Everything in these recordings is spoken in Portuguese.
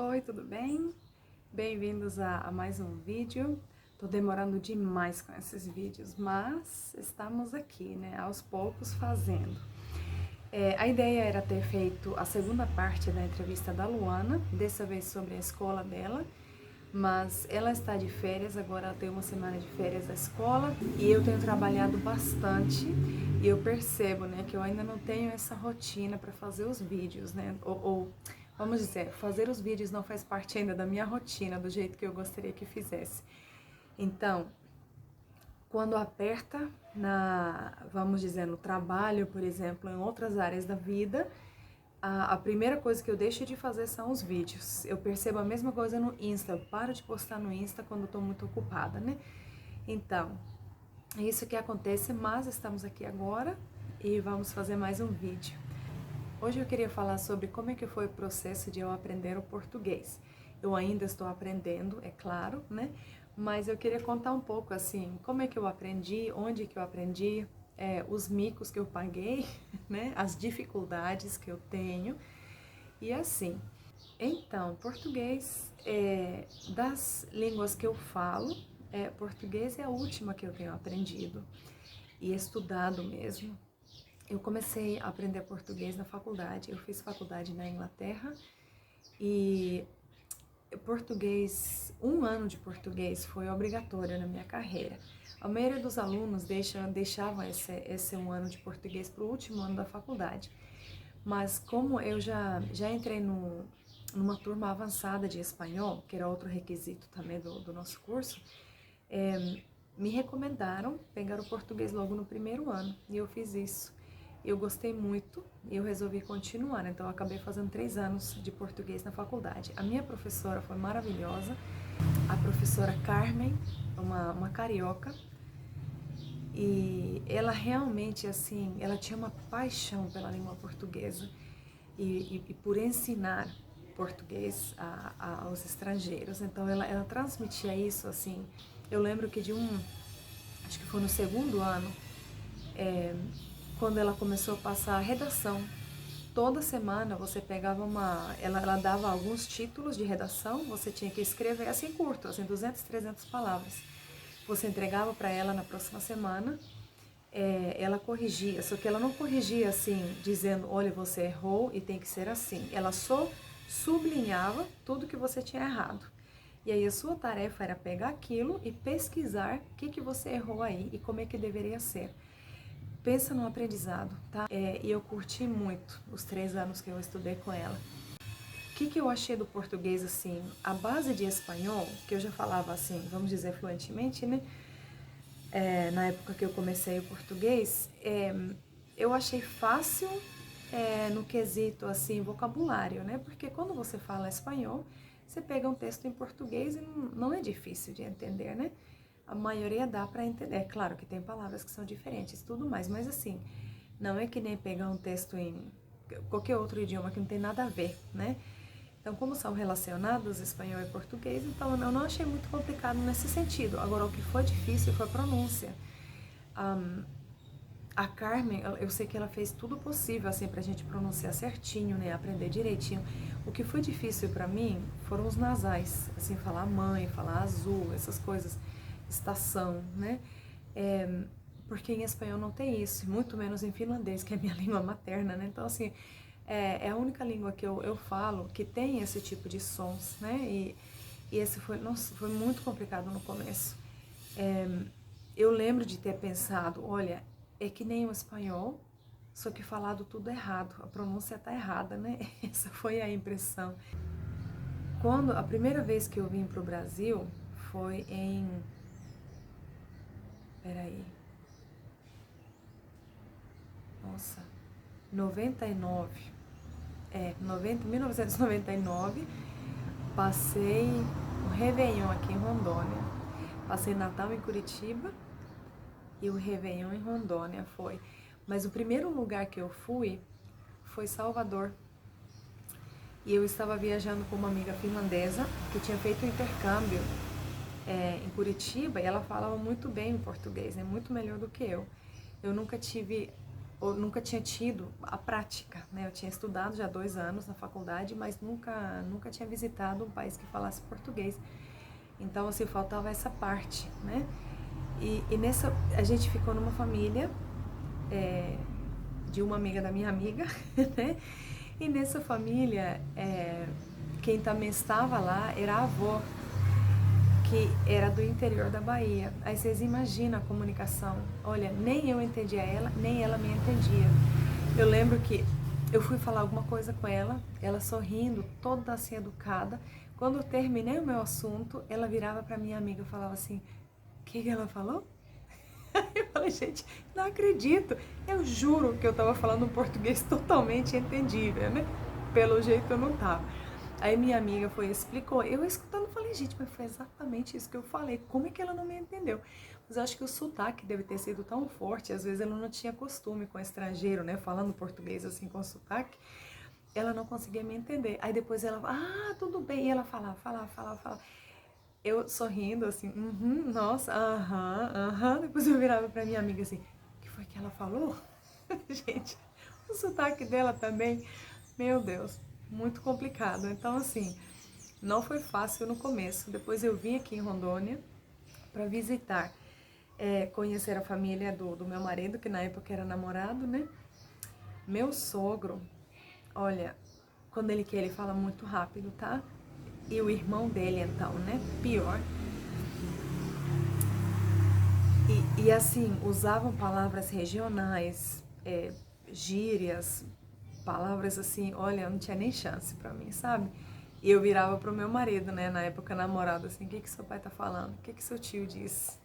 Oi, tudo bem? Bem-vindos a mais um vídeo. Tô demorando demais com esses vídeos, mas estamos aqui, né, aos poucos fazendo. A ideia era ter feito a segunda parte da entrevista da Luana, dessa vez sobre a escola dela, mas ela está de férias, agora ela tem uma semana de férias da escola e eu tenho trabalhado bastante e eu percebo, né, que eu ainda não tenho essa rotina para fazer os vídeos, né, vamos dizer, fazer os vídeos não faz parte ainda da minha rotina, do jeito que eu gostaria que fizesse. Então, quando aperta vamos dizer, no trabalho, por exemplo, em outras áreas da vida, a primeira coisa que eu deixo de fazer são os vídeos. Eu percebo a mesma coisa no Insta, eu paro de postar no Insta quando eu tô muito ocupada, né? Então, é isso que acontece, mas estamos aqui agora e vamos fazer mais um vídeo. Hoje eu queria falar sobre como é que foi o processo de eu aprender o português. Eu ainda estou aprendendo, é claro, né? Mas eu queria contar um pouco, assim, como é que eu aprendi, onde que eu aprendi, os micos que eu paguei, né? As dificuldades que eu tenho e assim. Então, português, das línguas que eu falo, português é a última que eu tenho aprendido e estudado mesmo. Eu comecei a aprender português na faculdade. Eu fiz faculdade na Inglaterra e um ano de português foi obrigatório na minha carreira. A maioria dos alunos deixavam esse um ano de português para o último ano da faculdade. Mas como eu já entrei numa turma avançada de espanhol, que era outro requisito também do nosso curso, me recomendaram pegar o português logo no primeiro ano e eu fiz isso. Eu gostei muito e eu resolvi continuar, então eu acabei fazendo 3 anos de português na faculdade. A minha professora foi maravilhosa, a professora Carmen, uma carioca, e ela realmente, assim, ela tinha uma paixão pela língua portuguesa e por ensinar português aos estrangeiros. Então ela transmitia isso, assim. Eu lembro que acho que foi no segundo ano, quando ela começou a passar a redação. Toda semana você pegava ela dava alguns títulos de redação, você tinha que escrever assim curto, assim 200, 300 palavras. Você entregava para ela na próxima semana, ela corrigia, só que ela não corrigia assim, dizendo, olha, você errou e tem que ser assim. Ela só sublinhava tudo que você tinha errado. E aí a sua tarefa era pegar aquilo e pesquisar o que você errou aí e como é que deveria ser. Pensa no aprendizado, tá? E eu curti muito os 3 anos que eu estudei com ela. O que eu achei do português, assim, a base de espanhol, que eu já falava assim, vamos dizer, fluentemente, né? Na época que eu comecei o português, eu achei fácil no quesito, assim, vocabulário, né? Porque quando você fala espanhol, você pega um texto em português e não é difícil de entender, né? A maioria dá para entender. É claro que tem palavras que são diferentes, tudo mais, mas assim, não é que nem pegar um texto em qualquer outro idioma que não tem nada a ver, né? Então, como são relacionados, espanhol e português, então eu não achei muito complicado nesse sentido. Agora, o que foi difícil foi a pronúncia. A Carmen, eu sei que ela fez tudo possível, assim, pra gente pronunciar certinho, né, aprender direitinho. O que foi difícil pra mim foram os nasais, assim, falar mãe, falar azul, essas coisas, estação, né, porque em espanhol não tem isso, muito menos em finlandês, que é a minha língua materna, né, então, assim, é a única língua que eu falo que tem esse tipo de sons, né, e esse nossa, foi muito complicado no começo. Eu lembro de ter pensado, olha, é que nem o espanhol, só que falado tudo errado, a pronúncia tá errada, né? Essa foi a impressão. Quando a primeira vez que eu vim pro Brasil foi peraí, nossa, 99, 1999, passei o Réveillon aqui em Rondônia, passei Natal em Curitiba e o Réveillon em Rondônia foi. Mas o primeiro lugar que eu fui foi Salvador. E eu estava viajando com uma amiga finlandesa que tinha feito um intercâmbio em Curitiba e ela falava muito bem o português, né? Muito melhor do que eu. Eu nunca tive ou nunca tinha tido a prática, né? Eu tinha estudado já 2 anos na faculdade, mas nunca tinha visitado um país que falasse português. Então, assim, faltava essa parte, né? E nessa, a gente ficou numa família de uma amiga da minha amiga, né? E nessa família, quem também estava lá era a avó, que era do interior da Bahia. Aí vocês imaginam a comunicação. Olha, nem eu entendia ela, nem ela me entendia. Eu lembro que eu fui falar alguma coisa com ela sorrindo, toda assim educada. Quando eu terminei o meu assunto, ela virava para minha amiga e falava assim: o que ela falou? Eu falei, gente, não acredito. Eu juro que eu tava falando um português totalmente entendível, né? Pelo jeito eu não tava. Aí minha amiga foi e explicou. Eu escutando, falei, gente, mas foi exatamente isso que eu falei. Como é que ela não me entendeu? Mas eu acho que o sotaque deve ter sido tão forte. Às vezes ela não tinha costume com estrangeiro, né? Falando português assim com sotaque. Ela não conseguia me entender. Aí depois ela, tudo bem. E ela falava. Eu sorrindo assim, nossa, aham. Depois eu virava pra minha amiga assim, o que foi que ela falou? Gente, o sotaque dela também, meu Deus, muito complicado. Então, assim, não foi fácil no começo. Depois eu vim aqui em Rondônia para visitar, conhecer a família do meu marido, que na época era namorado, né? Meu sogro, olha, quando ele quer, ele fala muito rápido, tá? E o irmão dele, então, né? Pior. E assim, usavam palavras regionais, gírias, palavras assim, olha, não tinha nem chance pra mim, sabe? E eu virava pro meu marido, né, na época namorado, assim, o que que seu pai tá falando? O que que seu tio disse?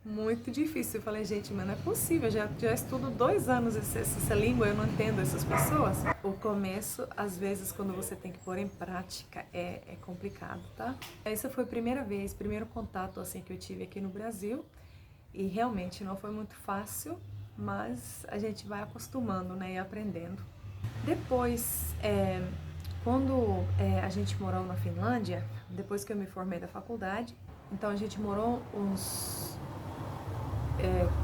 Muito difícil. Eu falei, gente, mas não é possível, já estudo 2 anos essa língua, eu não entendo essas pessoas. O começo, às vezes, quando você tem que pôr em prática, é complicado, tá? Essa foi a primeira vez, primeiro contato, assim, que eu tive aqui no Brasil. E realmente não foi muito fácil, mas a gente vai acostumando, né, e aprendendo. Depois, quando a gente morou na Finlândia, depois que eu me formei da faculdade, então a gente morou uns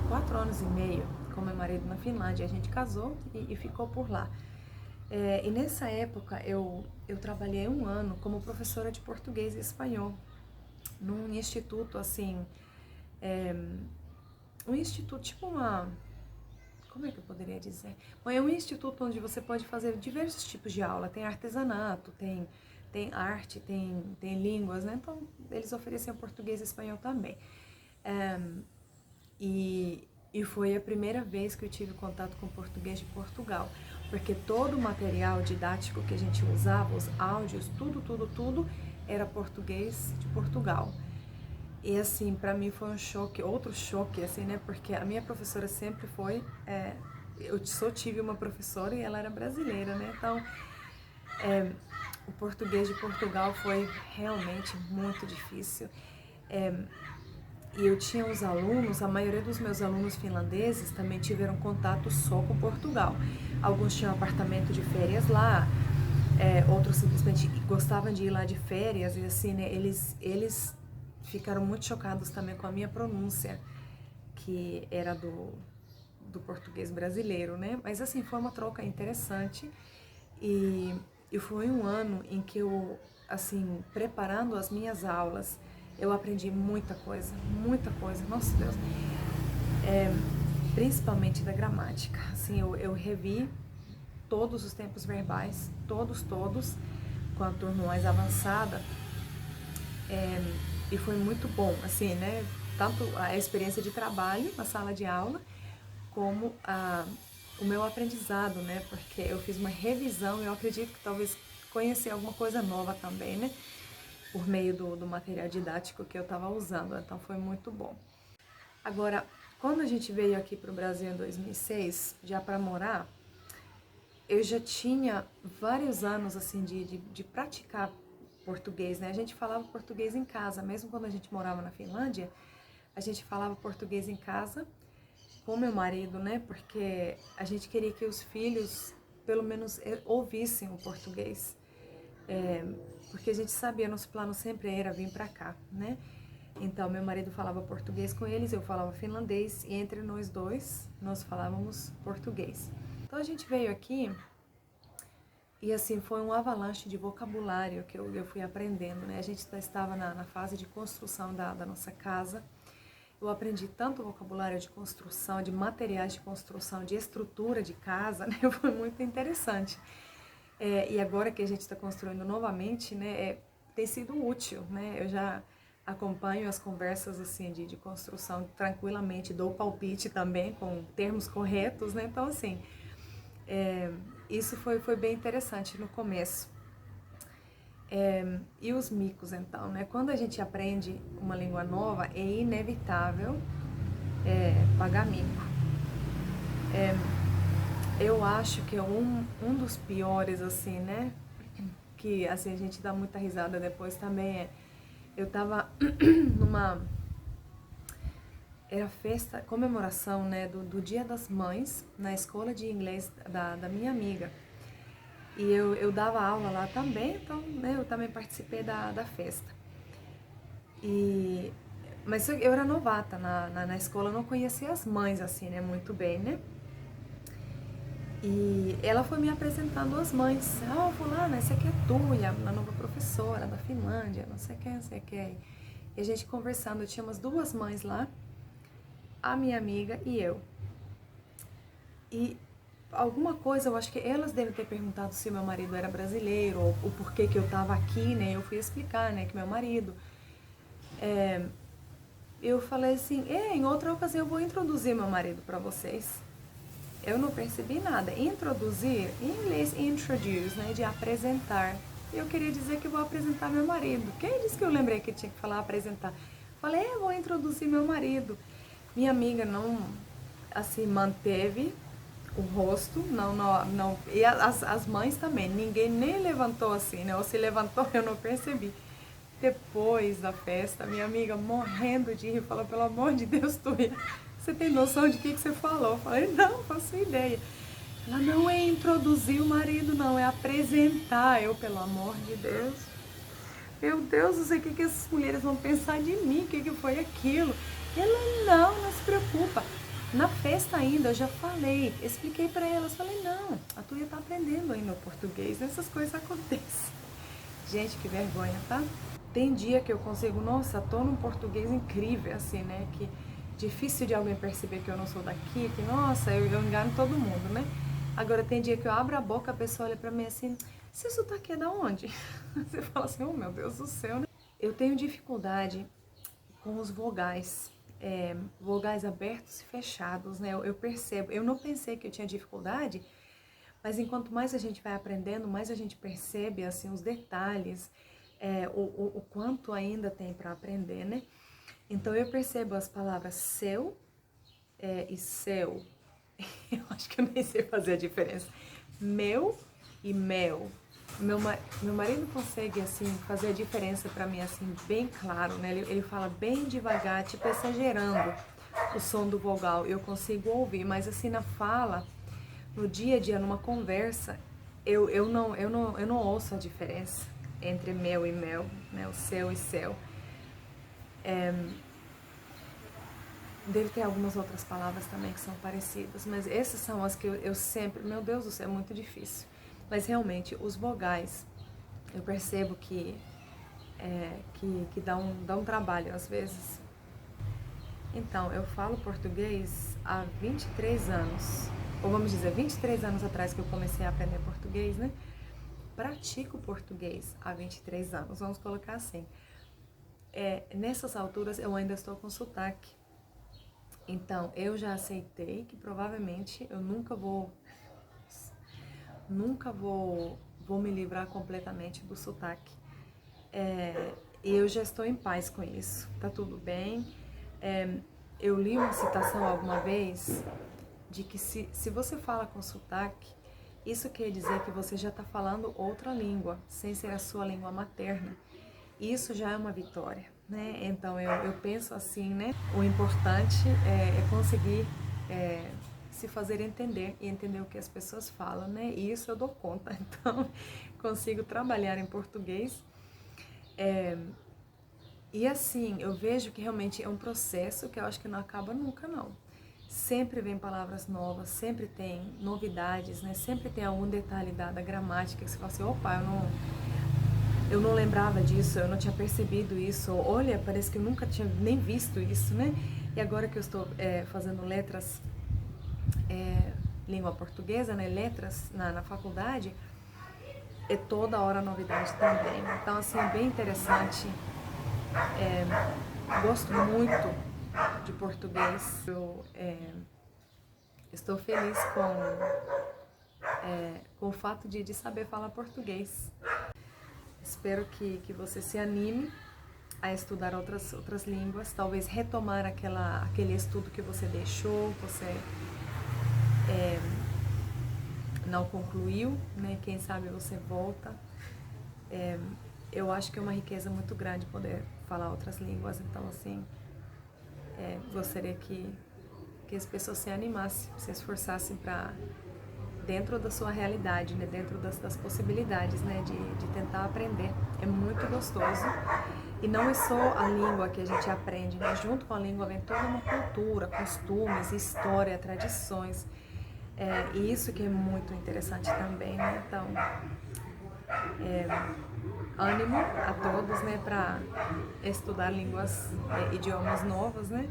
4 anos e meio com meu marido na Finlândia. A gente casou e ficou por lá. E nessa época eu trabalhei 1 ano como professora de português e espanhol num instituto assim, um instituto tipo como é que eu poderia dizer? Bom, é um instituto onde você pode fazer diversos tipos de aula. Tem artesanato, tem arte, tem línguas, né? Então eles ofereciam português e espanhol também. E foi a primeira vez que eu tive contato com português de Portugal, porque todo o material didático que a gente usava, os áudios, tudo era português de Portugal. E assim, para mim foi um choque, outro choque, assim, né? Porque a minha professora sempre foi, eu só tive uma professora e ela era brasileira, né? Então, o português de Portugal foi realmente muito difícil. E eu tinha os alunos, a maioria dos meus alunos finlandeses também tiveram contato só com Portugal. Alguns tinham apartamento de férias lá, outros simplesmente gostavam de ir lá de férias e assim, né, eles ficaram muito chocados também com a minha pronúncia, que era do português brasileiro, né? Mas assim, foi uma troca interessante e foi um ano em que eu, assim, preparando as minhas aulas, eu aprendi muita coisa, nossa Deus, principalmente da gramática. Assim, eu revi todos os tempos verbais, todos, com a turma mais avançada, e foi muito bom, assim, né? Tanto a experiência de trabalho na sala de aula, como o meu aprendizado, né? Porque eu fiz uma revisão, eu acredito que talvez conheci alguma coisa nova também, né? Por meio do material didático que eu estava usando, então foi muito bom. Agora, quando a gente veio aqui para o Brasil em 2006, já para morar, eu já tinha vários anos assim de praticar português, né? A gente falava português em casa, mesmo quando a gente morava na Finlândia, a gente falava português em casa com meu marido, né? Porque a gente queria que os filhos, pelo menos, ouvissem o português. Porque a gente sabia, nosso plano sempre era vir para cá, né? Então, meu marido falava português com eles, eu falava finlandês, e entre nós dois, nós falávamos português. Então, a gente veio aqui e, assim, foi um avalanche de vocabulário que eu fui aprendendo, né? A gente estava na fase de construção da nossa casa. Eu aprendi tanto vocabulário de construção, de materiais de construção, de estrutura de casa, né? Foi muito interessante. E agora que a gente está construindo novamente, né? Tem sido útil, né? Eu já acompanho as conversas assim de construção tranquilamente, dou palpite também com termos corretos, né? Então, assim, isso foi bem interessante no começo. E os micos, então, né? Quando a gente aprende uma língua nova, é inevitável pagar mico. Eu acho que é um dos piores, assim, né? Que, assim, a gente dá muita risada depois também eu tava numa... Era festa, comemoração, né, do Dia das Mães, na escola de inglês da minha amiga. E eu dava aula lá também, então, né, eu também participei da festa. Mas eu era novata na escola, eu não conhecia as mães, assim, né, muito bem, né? E ela foi me apresentando as mães. Ah, fulana, essa aqui é tu, e a nova professora da Finlândia, não sei quem, não sei quem. E a gente conversando, eu tinha umas duas mães lá, a minha amiga e eu. E alguma coisa, eu acho que elas devem ter perguntado se meu marido era brasileiro, ou o porquê que eu tava aqui, né? Eu fui explicar, né, que meu marido... Eu falei assim, em outra ocasião eu vou introduzir meu marido para vocês. Eu não percebi nada. Introduzir, em inglês, introduce, né, de apresentar. Eu queria dizer que vou apresentar meu marido. Quem disse que eu lembrei que tinha que falar apresentar? Falei, vou introduzir meu marido. Minha amiga não, assim, manteve o rosto, não. E as mães também, ninguém nem levantou assim, né? Ou se levantou, eu não percebi. Depois da festa, minha amiga morrendo de rir, falou, pelo amor de Deus, Tuia, você tem noção de que você falou? Eu falei, não, faço ideia. Ela, não é introduzir o marido, não, é apresentar. Eu, pelo amor de Deus, meu Deus, não sei o que essas mulheres vão pensar de mim, o que foi aquilo. Ela, não se preocupa. Na festa ainda, eu já falei, expliquei pra elas, falei, não, a Tuia tá aprendendo ainda o português, essas coisas acontecem. Gente, que vergonha, tá? Tem dia que eu consigo, nossa, tô num português incrível, assim, né? Que difícil de alguém perceber que eu não sou daqui, que, nossa, eu engano todo mundo, né? Agora, tem dia que eu abro a boca, a pessoa olha pra mim assim, seu sotaque é da onde? Você fala assim, oh meu Deus do céu, né? Eu tenho dificuldade com os vogais, vogais abertos e fechados, né? Eu percebo, eu não pensei que eu tinha dificuldade, mas enquanto mais a gente vai aprendendo, mais a gente percebe, assim, os detalhes, o quanto ainda tem para aprender, né? Então eu percebo as palavras seu e seu. Eu acho que eu nem sei fazer a diferença. Meu e mel. Meu marido consegue, assim, fazer a diferença para mim, assim, bem claro, né? Ele fala bem devagar, tipo exagerando o som do vogal. Eu consigo ouvir, mas assim, na fala, no dia a dia, numa conversa, eu não ouço a diferença entre meu e mel, né? O seu e seu. Deve ter algumas outras palavras também que são parecidas, mas essas são as que eu sempre... Meu Deus do céu, é muito difícil. Mas realmente, os vogais, eu percebo que dá um trabalho às vezes. Então, eu falo português há 23 anos, ou vamos dizer, 23 anos atrás que eu comecei a aprender português, né? Pratico português há 23 anos, vamos colocar assim. Nessas alturas eu ainda estou com sotaque. Então, eu já aceitei que provavelmente eu nunca vou me livrar completamente do sotaque. E eu já estou em paz com isso, tá tudo bem. Eu li uma citação alguma vez de que se você fala com sotaque, isso quer dizer que você já está falando outra língua, sem ser a sua língua materna. Isso já é uma vitória, né? Então eu penso assim, né? O importante é conseguir se fazer entender e entender o que as pessoas falam, né? E isso eu dou conta. Então consigo trabalhar em português. E assim, eu vejo que realmente é um processo que eu acho que não acaba nunca, não. Sempre vem palavras novas, sempre tem novidades, né? Sempre tem algum detalhe da gramática que você fala assim, opa, eu não lembrava disso, eu não tinha percebido isso, olha, parece que eu nunca tinha nem visto isso, né? E agora que eu estou fazendo letras, língua portuguesa, né? Letras na faculdade, é toda hora novidade também. Então, assim, é bem interessante. Gosto muito de português. Eu estou feliz com o fato de saber falar português. Espero que você se anime a estudar outras línguas, talvez retomar aquele estudo que você deixou, você não concluiu, né? Quem sabe você volta. Eu acho que é uma riqueza muito grande poder falar outras línguas, então assim, gostaria que as pessoas se animassem, se esforçassem para, dentro da sua realidade, né, dentro das possibilidades, né, de tentar aprender. É muito gostoso. E não é só a língua que a gente aprende, né? Junto com a língua vem toda uma cultura, costumes, história, tradições. E isso que é muito interessante também, né? Então, ânimo a todos, né, para estudar línguas, idiomas novos, né?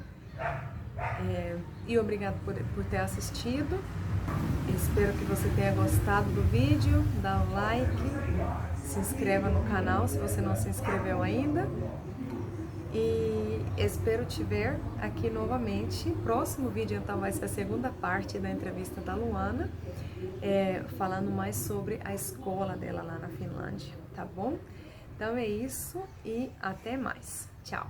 E obrigado por ter assistido. Espero que você tenha gostado do vídeo. Dá um like, se inscreva no canal se você não se inscreveu ainda. E espero te ver aqui novamente. Próximo vídeo então vai ser a segunda parte da entrevista da Luana, falando mais sobre a escola dela lá na Finlândia, tá bom? Então é isso e até mais. Tchau!